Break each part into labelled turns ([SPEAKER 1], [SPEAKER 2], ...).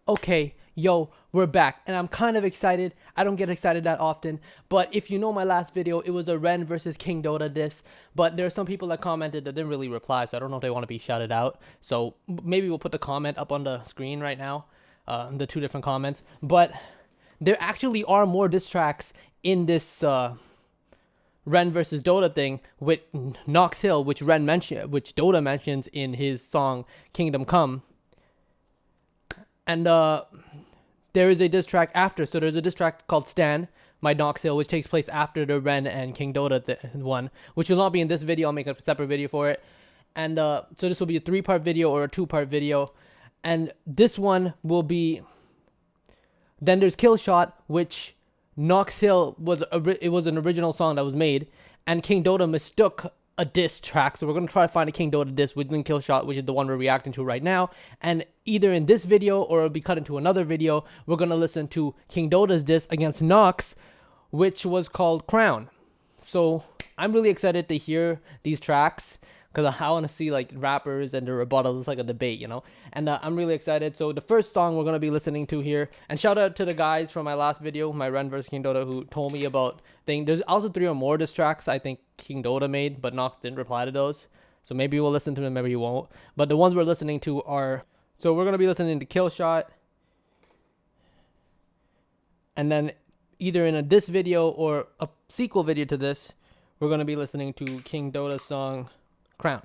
[SPEAKER 1] Okay, yo, we're back, and I'm kind of excited. I don't get excited that often, but if you know my last video, it was a Ren versus King Dotta diss, but there are some people that commented that didn't really reply, so I don't know if they want to be shouted out. So maybe we'll put the comment up on the screen right now, the two different comments. But there actually are more diss tracks in this Ren versus Dotta thing with Knox Hill, which Dotta mentions in his song Kingdom Come. And there is a diss track after. So there's a diss track called Stan by Knox Hill, which takes place after the Ren and King Dotta one, which will not be in this video. I'll make a separate video for it. And so this will be a 3-part video or a 2-part video. And this one will be... Then there's Killshot, which Knox Hill it was an original song that was made. And King Dotta mistook a diss track, so we're going to try to find a King Dotta diss within Killshot, which is the one we're reacting to right now. And either in this video or it'll be cut into another video, we're going to listen to King Dotta's diss against Knox, which was called Crown. So I'm really excited to hear these tracks because I want to see like rappers and the rebuttals. It's like a debate, you know. And I'm really excited. So the first song we're going to be listening to here, and shout out to the guys from my last video, my Ren vs King Dotta, who told me about thing. There's also 3 or more diss tracks I think King Dotta made, but Knox didn't reply to those. So maybe we'll listen to them, maybe we won't. But the ones we're listening to are... So we're going to be listening to Killshot. And then either in a diss video or a sequel video to this, we're going to be listening to King Dotta's song Crown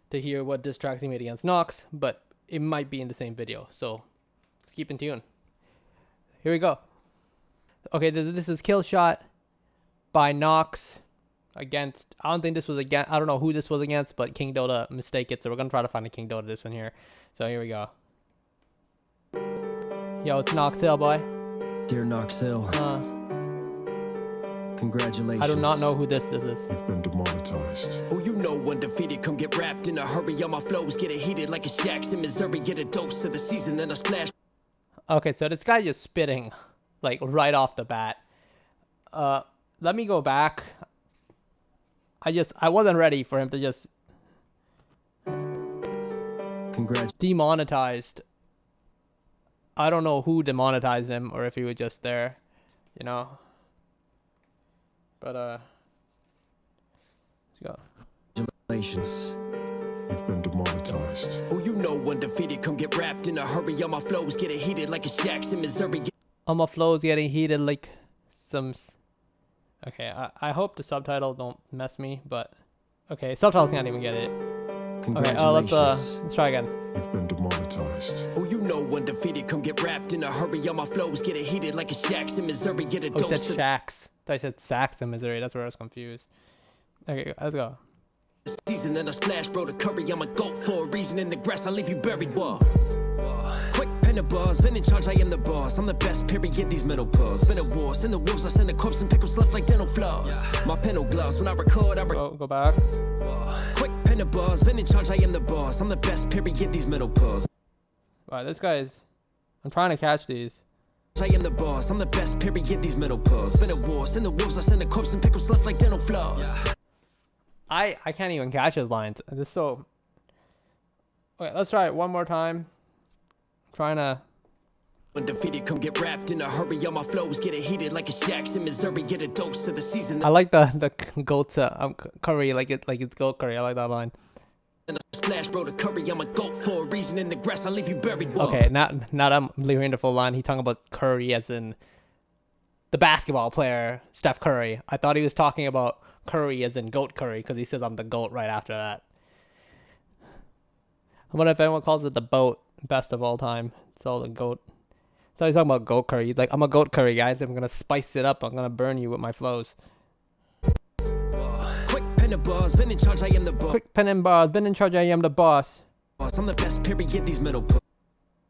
[SPEAKER 1] to hear what diss tracks he made against Knox, but it might be in the same video. So let's keep in tune. Here we go. Okay, this is Killshot by Knox against... I don't think this was against... I don't know who this was against, but King Dotta mistake it. So we're going to try to find a King Dotta diss in here. So here we go. Yo, it's Knox Hill, boy.
[SPEAKER 2] Dear Knox Hill, congratulations.
[SPEAKER 1] I do not know who this is.
[SPEAKER 3] You've been demonetized.
[SPEAKER 2] Oh, you know undefeated, come get wrapped in a hurry. All my flows get it heated like a Shacks in Missouri. Get a dose of the season, then I splash.
[SPEAKER 1] Okay, so this guy just spitting, like, right off the bat. Let me go back. I wasn't ready for him to just... Demonetized. I don't know who demonetized him or if he was just there, you know. But let's go.
[SPEAKER 2] Congratulations.
[SPEAKER 3] You've been demonetized.
[SPEAKER 2] Oh, you know undefeated, come get wrapped in a hurry. All my flows get it heated like a Shacks in Missouri.
[SPEAKER 1] All my flows getting heated like some... Okay, I hope the subtitles don't mess me, but... Okay, subtitles can't even get it.
[SPEAKER 2] Congratulations.
[SPEAKER 1] Okay, let's try again.
[SPEAKER 3] You've been demonetized.
[SPEAKER 2] Oh, you know undefeated, come get wrapped in a hurry. All my flows get it heated like a Shacks in Missouri. Get a
[SPEAKER 1] Oh, it
[SPEAKER 2] dose
[SPEAKER 1] said
[SPEAKER 2] of
[SPEAKER 1] Shacks. I said Sacks in Missouri. That's where I was confused. Okay, let's go.
[SPEAKER 2] the season, then I splash, bro, the curry. I'm a goat for a reason. In the grass, I leave you buried. Whoa. Quick pen and bars, been in charge, I am the boss. I'm the best, period, these mental pause. Been a war, send the wolves, I send the corpse and pickles left like dental floss. My penal gloves, when I record,
[SPEAKER 1] Go back.
[SPEAKER 2] Quick pen and bars, been in charge, I am the boss. I'm the best, period, these mental pause.
[SPEAKER 1] Wow, this guy's... I'm trying to catch these.
[SPEAKER 2] I am the boss, I'm the best, period, these mental pause. Been a war, send the wolves, I send the corpse and pickles left like dental floss.
[SPEAKER 1] I can't even catch his lines. This is so... Okay, let's try it one more time. I'm trying to...
[SPEAKER 2] Undefeated, come get wrapped in a hurry. All my flows get it heated like a Shacks in Missouri. Get a dose of the season.
[SPEAKER 1] I like the goat curry, like it's goat curry. I like that line.
[SPEAKER 2] And a splash, bro, the curry. I'm a goat for a reason. In the grass, I leave you buried. Whoa.
[SPEAKER 1] Okay, now that I'm hearing the full line, he's talking about Curry as in the basketball player Steph Curry. I thought he was talking about Curry as in goat curry because he says I'm the goat right after that. I wonder if anyone calls it the boat best of all time. It's all the goat. I thought he was talking about goat curry. He's like, I'm a goat curry, guys. I'm gonna spice it up. I'm gonna burn you with my flows.
[SPEAKER 2] Quick pen and bars, been in charge. I am the boss.
[SPEAKER 1] Quick pen and bars, been in charge. I am the boss.
[SPEAKER 2] I'm the best, period. These mental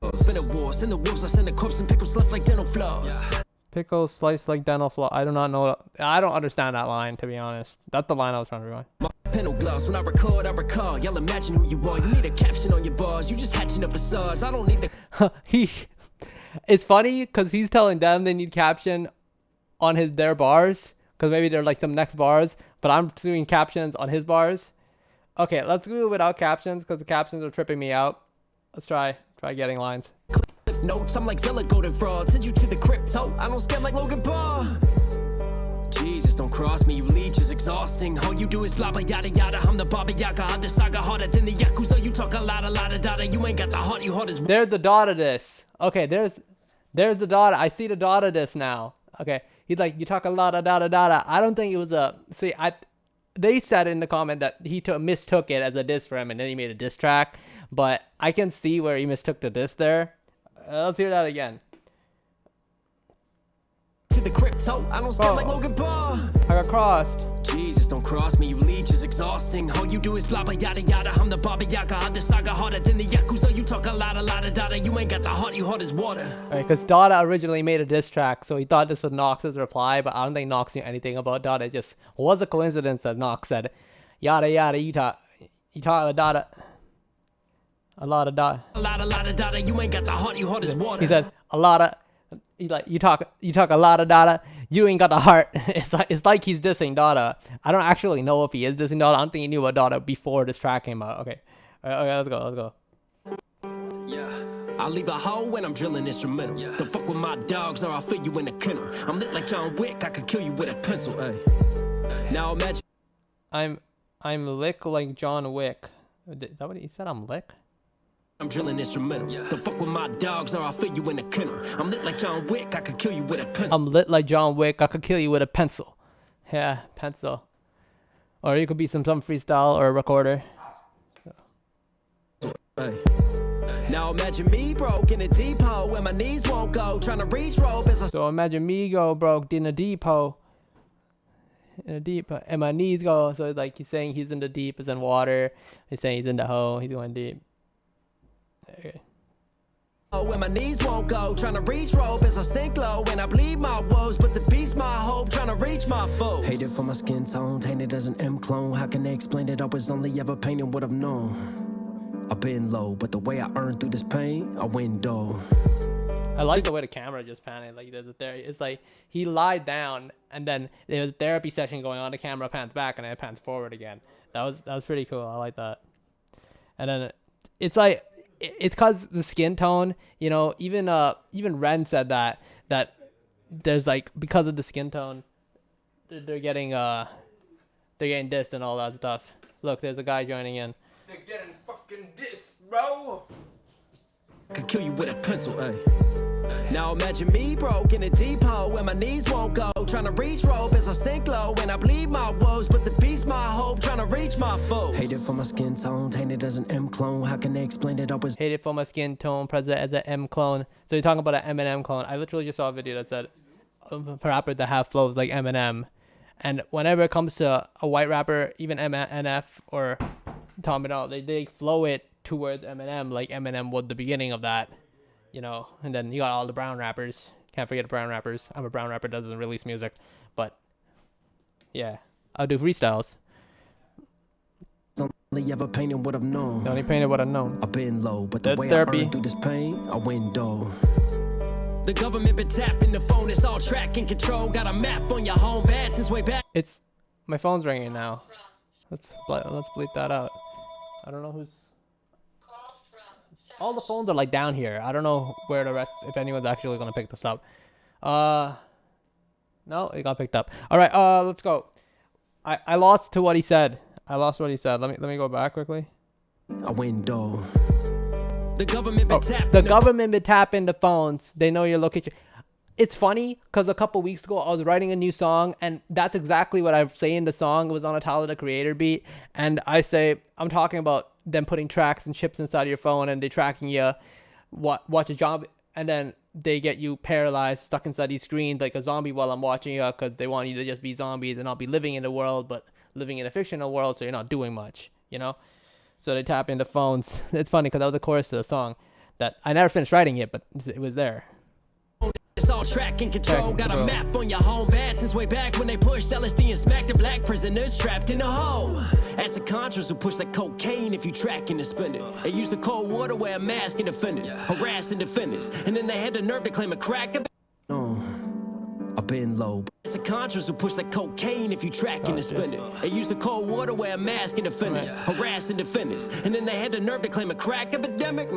[SPEAKER 2] pause. Been a war, send the wolves. I send the corpse and pickles left like dental floss.
[SPEAKER 1] Pickles sliced like dental floss. I do not know. I don't understand that line, to be honest. That's the line I was trying to rewind.
[SPEAKER 2] My penal gloves, when I record, I recall. Y'all imagine who you are. You need a caption on your bars. You just hatching a facade. I don't need the...
[SPEAKER 1] It's funny because he's telling them they need caption on their bars because maybe they're like some next bars, but I'm doing captions on his bars. Okay, let's do it without captions because the captions are tripping me out. Let's try getting lines.
[SPEAKER 2] Cliff cliff notes. I'm like Zilla golden fraud. Send you to the crypto. I don't scam like Logan Paul. Jesus, don't cross me, you leeches, exhausting. All you do is blah blah yada yada. I'm the Baba Yaga, I'm the saga harder than the Yakuza. You talk a lot of data. You ain't got the heart, you hard as.
[SPEAKER 1] There's the Dotta diss. Okay, there's the Dotta. I see the Dotta diss now. Okay, he's like, you talk a lot of data. I don't think it was a. See, they said in the comment that he mistook it as a diss for him, and then he made a diss track. But I can see where he mistook the diss there. Let's hear that again.
[SPEAKER 2] The crypto, I don't scam like Logan Paul.
[SPEAKER 1] I got crossed.
[SPEAKER 2] Jesus, don't cross me, you leeches, exhausting. All you do is blah blah yada yada. I'm the Baba Yaga, I'm the saga harder than the Yakuza. You talk a lot of data. You ain't got the heart, you hard as water.
[SPEAKER 1] Alright, because Dotta originally made a diss track, so he thought this was Knox's reply, but I don't think Knox knew anything about Dotta. It just was a coincidence that Knox said, yada yada, you talk a Dotta. A lot of Dotta.
[SPEAKER 2] A lot of data. You ain't got the heart, you hard as water.
[SPEAKER 1] He said, a lot of. You talk a lot of Dotta. You ain't got the heart. It's like he's dissing Dotta. I don't actually know if he is dissing Dotta. I don't think he knew about Dotta before this track came out. Okay, let's go.
[SPEAKER 2] Yeah, I'll leave a hole when I'm drilling instrumentals. Yeah. Don't fuck with my dogs or I'll fill you in a kennel. I'm lit like John Wick. I could kill you with a pencil. Hey. Now imagine.
[SPEAKER 1] I'm lick like John Wick. Is that what he said? I'm lick.
[SPEAKER 2] I'm drilling instrumentals. Yeah. Don't fuck with my dogs or I'll fill you in a kennel. I'm lit like John Wick, I could kill you with a pencil.
[SPEAKER 1] I'm lit like John Wick, I could kill you with a pencil. Yeah, pencil. Or you could be some freestyle or a recorder.
[SPEAKER 2] Hey. Now imagine me broke in a deep hole where my knees won't go. Trying to reach rope as I.
[SPEAKER 1] So imagine me go broke in a deep hole. And my knees go. So like he's saying he's in the deep, is in water. He's saying he's in the hole, he's going deep. Okay.
[SPEAKER 2] Oh, when my knees won't go, trying to reach rope as I sink low, and I bleed my woes, but the beast my hope, trying to reach my foes. Hated for my skin tone, tainted as an M clone. How can they explain it? I was only ever painting what I've known. I've been low, but the way I earned through this pain, I went dull.
[SPEAKER 1] I like the way the camera just panned. Like there's a therapy. It's like he lied down, and then there was a therapy session going on. The camera pans back, and then it pans forward again. That was pretty cool. I like that. And then it's like. It's cause the skin tone, you know, even Ren said that there's like, because of the skin tone, they're getting dissed and all that stuff. Look, there's a guy joining in.
[SPEAKER 4] They're getting fucking dissed, bro.
[SPEAKER 2] I could kill you with a pencil, hey. Now imagine me broke in a deep hole where my knees won't go. Trying to reach rope as I sink low and I bleed my woes, but the beast my hope, trying to reach my foes. Hated for my skin tone, tainted as an M clone. How can they explain it? I was
[SPEAKER 1] hated for my skin tone, present as an M clone. So you're talking about an Eminem clone. I literally just saw a video that said for rappers that have flows like Eminem, and whenever it comes to a white rapper, even NF or Tom and all, they flow it towards Eminem, like Eminem was the beginning of that, you know. And then you got all the brown rappers. Can't forget the brown rappers. I'm a brown rapper that doesn't release music, but yeah, I'll do freestyles.
[SPEAKER 2] only ever painting what I've known.
[SPEAKER 1] Only painted what I've known.
[SPEAKER 2] I've been low, but the way
[SPEAKER 1] therapy.
[SPEAKER 2] I earned through this pain, I went dull. The government been tapping the phone, it's all track and control. Got a map on your home bad since way back.
[SPEAKER 1] It's my phone's ringing now. Let's bleep that out. I don't know who's. All the phones are like down here. I don't know where the rest, if anyone's actually gonna pick this up. No, it got picked up. All right, let's go. I lost to what he said. Let me go back quickly.
[SPEAKER 2] I went dull. The government been tapping.
[SPEAKER 1] The government been tapping the phones. They know your location. It's funny because a couple weeks ago I was writing a new song, and that's exactly what I say in the song. It was on a Tyler the Creator beat, and I say I'm talking about them putting tracks and chips inside of your phone, and they tracking you, watch a job, and then they get you paralyzed, stuck inside these screens like a zombie while I'm watching you, because they want you to just be zombies and not be living in the world, but living in a fictional world, so you're not doing much, you know. So they tap into phones. It's funny because that was the chorus to the song that I never finished writing it, but it was there.
[SPEAKER 2] It's all track and control. Got a map on your home bad since way back when they pushed LSD and smacked the black prisoners trapped in a hole. Ask the Contras who push like cocaine if you track and spend it. They use the cold water, wear a mask and defenders, harassing defenders, and then they had the nerve to claim a crack. No, I've been low. It's the Contras who push like cocaine if you track and spend it. They use the cold water, wear a mask and defenders, harassing defenders, and then they had the nerve to claim a crack epidemic.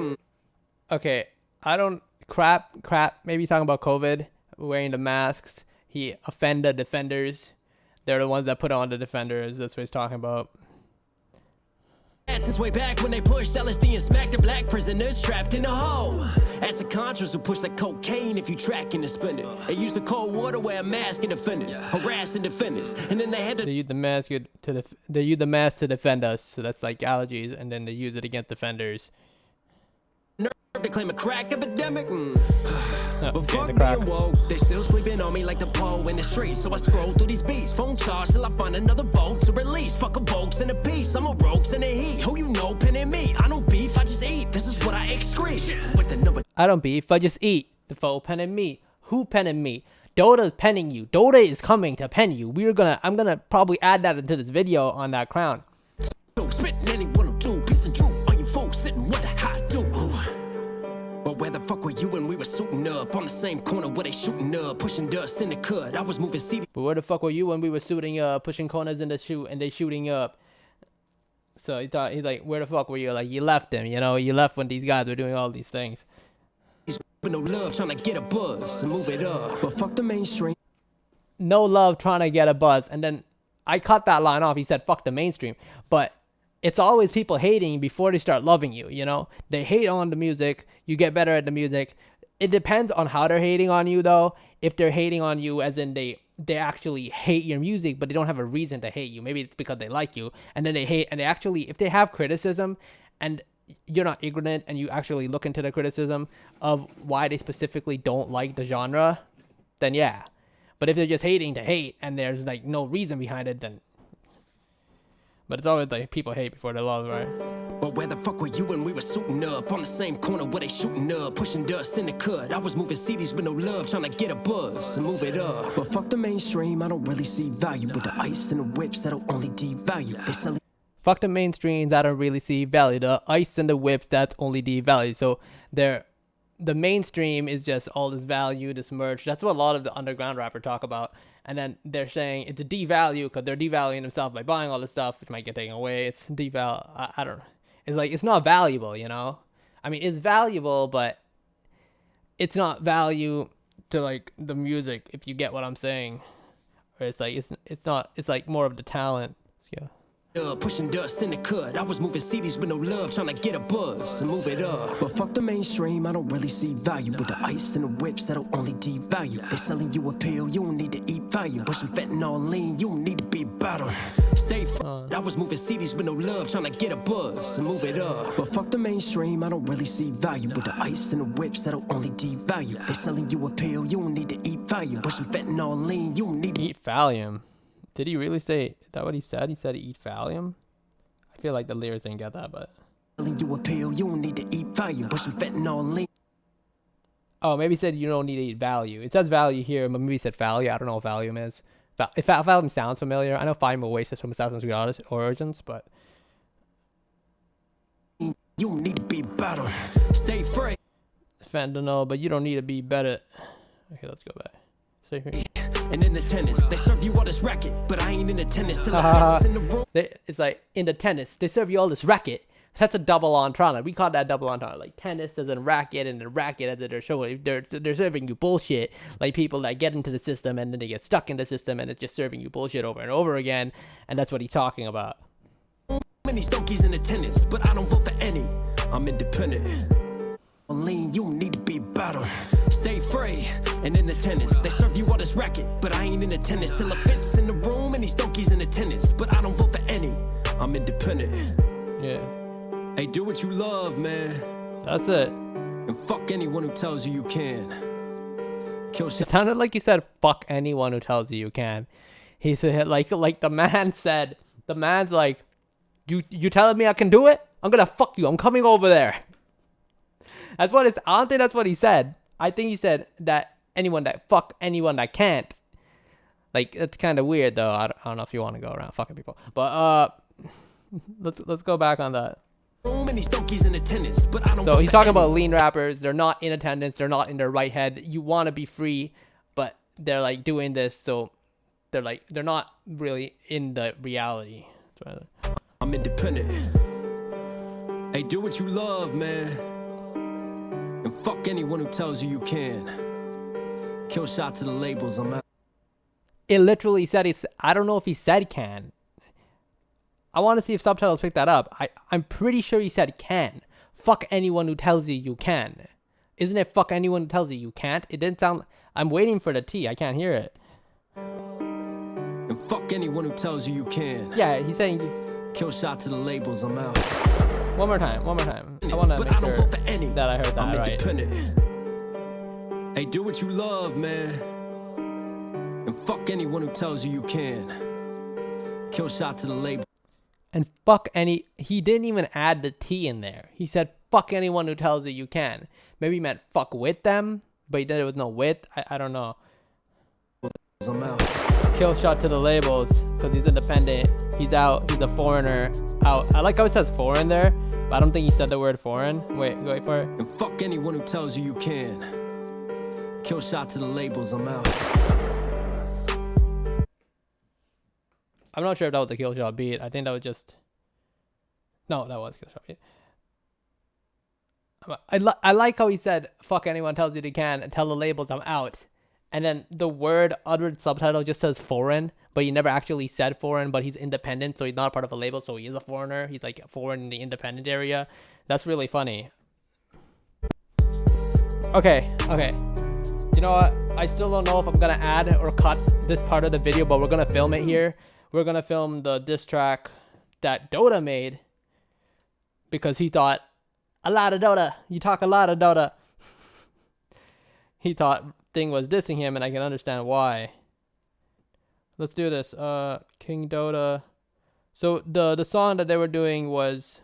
[SPEAKER 1] Okay, I don't crap. Maybe talking about COVID, wearing the masks. He offended the defenders. They're the ones that put on the defenders. That's what he's talking about.
[SPEAKER 2] Since way back when they pushed LSD and smacked the black prisoners trapped in a hole. As the Contras who push like cocaine if you track and spin it. They use the cold water, wear a mask and defenders, harassing defenders, and then they had to.
[SPEAKER 1] They use the mask they use the mask to defend us. So that's like allergies, and then they use it against defenders.
[SPEAKER 2] They claim a crack epidemic. But
[SPEAKER 1] Okay,
[SPEAKER 2] fuck
[SPEAKER 1] the
[SPEAKER 2] me
[SPEAKER 1] crack.
[SPEAKER 2] and woke. They still sleeping on me like the pole in the streets. So I scroll through these beats, phone charge till I find another vote to release. Fuck a Vokes and a piece. I'm a rogues in the heat. Who you know, penning me? I don't beef, I just eat. This is what I excrete. With the number.
[SPEAKER 1] I don't beef, I just eat. The foe penning me. Who penning me? Dota's penning you. Dota is coming to pen you. I'm gonna probably add that into this video on that crown.
[SPEAKER 2] Spitting anyone who do. Peace and truth. All you folks sitting, what the hell I do? But where the fuck were you when we were suiting up on the same corner where they shooting up, pushing dust in the cut? I was moving CD.
[SPEAKER 1] But where the fuck were you when we were shooting pushing corners in the shoot and they shooting up? So he's like, where the fuck were you? Like, you left him, you know? You left when these guys were doing all these things.
[SPEAKER 2] With no love, trying to get a buzz and move it up. But fuck the mainstream.
[SPEAKER 1] No love, trying to get a buzz. And then I cut that line off. He said, fuck the mainstream. But it's always people hating before they start loving you, you know? They hate on the music. You get better at the music. It depends on how they're hating on you, though. If they're hating on you as in they actually hate your music, but they don't have a reason to hate you. Maybe it's because they like you. And then they hate, and they actually, if they have criticism and you're not ignorant and you actually look into the criticism of why they specifically don't like the genre, then yeah. But if they're just hating to hate and there's like no reason behind it, then... But it's always like people hate before they love, right?
[SPEAKER 2] But where the fuck were you when we were suiting up on the same corner where they shooting up, pushing dust in the cut? I was moving CDs with no love, trying to get a buzz and move it up. But fuck the mainstream, I don't really see value with the ice and the whips that'll only devalue. They sell.
[SPEAKER 1] Fuck the mainstreams, I don't really see value. The ice and the whips, that's only devalue. So the mainstream is just all this value, this merch. That's what a lot of the underground rappers talk about. And then they're saying it's a devalue because they're devaluing themselves by buying all this stuff, which might get taken away. It's devalue. I don't know. It's like, it's not valuable, you know? I mean, it's valuable, but it's not value to like the music, if you get what I'm saying. Or it's like, it's not, it's like more of the talent. Yeah.
[SPEAKER 2] Pushing dust in the cut. I was moving CDs with no love, trying to get a buzz and move it up. But fuck the mainstream, I don't really see value with the ice and the whips that'll only devalue. They selling you a pill, you don't need to eat value. Pushing fentanyl lean, you don't need to be battered. Stay I was moving CDs with no love, trying to get a buzz and move it up. But fuck the mainstream, I don't really see value with the ice and the whips that'll only devalue. They selling you a pill, you don't need to eat value. Pushing fentanyl lean, you don't need to
[SPEAKER 1] eat Valium. Did he really say, is that what he said? He said eat Valium? I feel like the lyrics didn't get that, but...
[SPEAKER 2] You a pill, you don't need to eat value. Pushing fentanyl lean.
[SPEAKER 1] Oh, maybe he said you don't need to eat value. It says value here, but maybe he said value. I don't know what Valium is. If Valium sounds familiar, I know Fire Oasis from Assassin's Creed Origins, but...
[SPEAKER 2] You don't need to be better. Stay free.
[SPEAKER 1] Fentanyl, but you don't need to be better. Okay, let's go back. Stay here.
[SPEAKER 2] And in the tennis, they serve you all this racket, but I ain't in the tennis till the in the room.
[SPEAKER 1] It's like, in the tennis, they serve you all this racket. That's a double entendre. We call that double entendre. Like, tennis as in racket, and the racket as in they're showing, they're serving you bullshit. Like, people that get into the system, and then they get stuck in the system, and it's just serving you bullshit over and over again. And that's what he's talking about.
[SPEAKER 2] Many stonkies in the tennis, but I don't vote for any. I'm independent. Lean, you need to be better. Stay free. And in the tennis, they serve you all this racket, but I ain't in the tennis till it fits in the room. And these donkeys in the tennis, but I don't vote for any. I'm independent.
[SPEAKER 1] Yeah.
[SPEAKER 2] Hey, do what you love, man.
[SPEAKER 1] That's it.
[SPEAKER 2] And fuck anyone who tells you you can. Killshot.
[SPEAKER 1] It sounded like you said fuck anyone who tells you you can. He said like the man said. The man's like, you telling me I can do it? I'm gonna fuck you. I'm coming over there. That's what it's. I don't think that's what he said. I think he said that fuck anyone that can't. Like, it's kind of weird though. I don't know if you want to go around fucking people, but let's go back on that. So he's talking about lean rappers. They're not in attendance. They're not in their right head. You want to be free, but they're like doing this, so they're not really in the reality.
[SPEAKER 2] I'm independent. Hey, do what you love, man. And And fuck anyone who tells you you can. Killshot to the labels, I'm out.
[SPEAKER 1] It literally said I don't know if he said can. I want to see if subtitles pick that up. I'm pretty sure he said can. Fuck anyone who tells you you can. Isn't it fuck anyone who tells you you can't? It didn't sound... I'm waiting for the T. I can't hear it.
[SPEAKER 2] And fuck anyone who tells you you can.
[SPEAKER 1] Yeah, he's saying...
[SPEAKER 2] Killshot to the labels, I'm out.
[SPEAKER 1] One more time. I want to
[SPEAKER 2] But
[SPEAKER 1] make
[SPEAKER 2] I don't
[SPEAKER 1] sure
[SPEAKER 2] vote for any.
[SPEAKER 1] that I heard that
[SPEAKER 2] I'm
[SPEAKER 1] right.
[SPEAKER 2] independent. Hey, do what you love, man. And fuck anyone who tells you you can. Killshot to the label.
[SPEAKER 1] And fuck any... He didn't even add the T in there. He said fuck anyone who tells you you can. Maybe he meant fuck with them, but he did it with no with. I don't know.
[SPEAKER 2] I'm out.
[SPEAKER 1] Killshot to the labels because he's independent. He's out. He's a foreigner. Out. I like how it says foreign there, but I don't think he said the word foreign. Wait for it.
[SPEAKER 2] And fuck anyone who tells you you can. Killshot to the labels, I'm out.
[SPEAKER 1] I'm not sure if that was a Killshot beat. I think that was just... No, that was Killshot beat. I like how he said, fuck anyone tells you they can, and tell the labels I'm out. And then the word uttered subtitle just says foreign, but he never actually said foreign, but he's independent, so he's not part of a label, so he is a foreigner. He's like foreign in the independent area. That's really funny. Okay. You know what? I still don't know if I'm going to add or cut this part of the video, but we're going to film it here. We're going to film the diss track that Dotta made because he thought, a lot of Dotta. You talk a lot of Dotta. He thought Thing was dissing him, and I can understand why. Let's do this. King Dotta. So the song that they were doing was...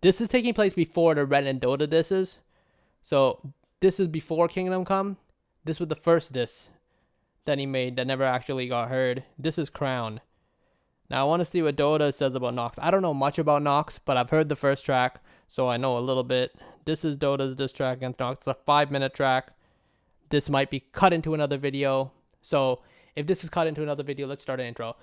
[SPEAKER 1] This is taking place before the Ren and Dotta disses. So this is before Kingdom Come. This was the first diss that he made that never actually got heard. This is Crown. Now I want to see what Dotta says about Knox. I don't know much about Knox, but I've heard the first track, so I know a little bit. This is Dotta's diss track against Knox. It's a 5-minute track. This might be cut into another video. So if this is cut into another video, let's start an intro.